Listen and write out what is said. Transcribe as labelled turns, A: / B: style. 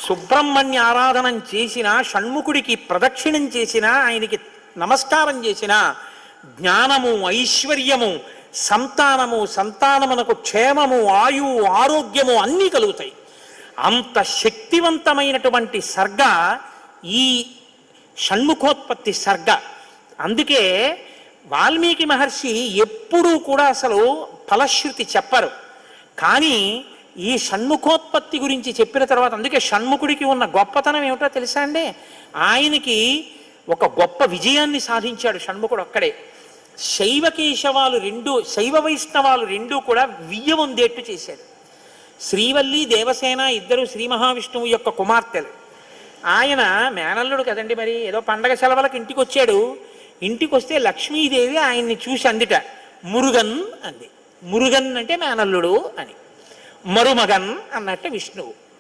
A: సుబ్రహ్మణ్య ఆరాధనం చేసినా, షణ్ముఖుడికి ప్రదక్షిణం చేసినా, ఆయనకి నమస్కారం చేసినా జ్ఞానము, ఐశ్వర్యము, సంతానము, సంతానమునకు క్షేమము, ఆయువు, ఆరోగ్యము అన్నీ కలుగుతాయి. అంత శక్తివంతమైనటువంటి సర్గ ఈ షణ్ముఖోత్పత్తి సర్గ. అందుకే వాల్మీకి మహర్షి ఎప్పుడూ కూడా అసలు ఫలశ్రుతి చెప్పరు. కానీ ఈ షణ్ముఖోత్పత్తి గురించి చెప్పిన తర్వాత, అందుకే షణ్ముఖుడికి ఉన్న గొప్పతనం ఏమిటో తెలుసా అండి? ఆయనకి ఒక గొప్ప విజయాన్ని సాధించాడు షణ్ముఖుడు ఒక్కడే. శైవ వైష్ణవాలు రెండూ కూడా వియ్యవందేట్టు చేశాడు. శ్రీవల్లి, దేవసేన ఇద్దరు శ్రీ మహావిష్ణువు యొక్క కుమార్తెలు. ఆయన మేనల్లుడు కదండి, మరి ఏదో పండగ సెలవులకు ఇంటికి వచ్చాడు. ఇంటికి వస్తే లక్ష్మీదేవి ఆయన్ని చూసి అందిట, మురుగన్ అంది. మురుగన్ అంటే మేనల్లుడు అని, మరుమగన్ అన్నట్టు విష్ణువు.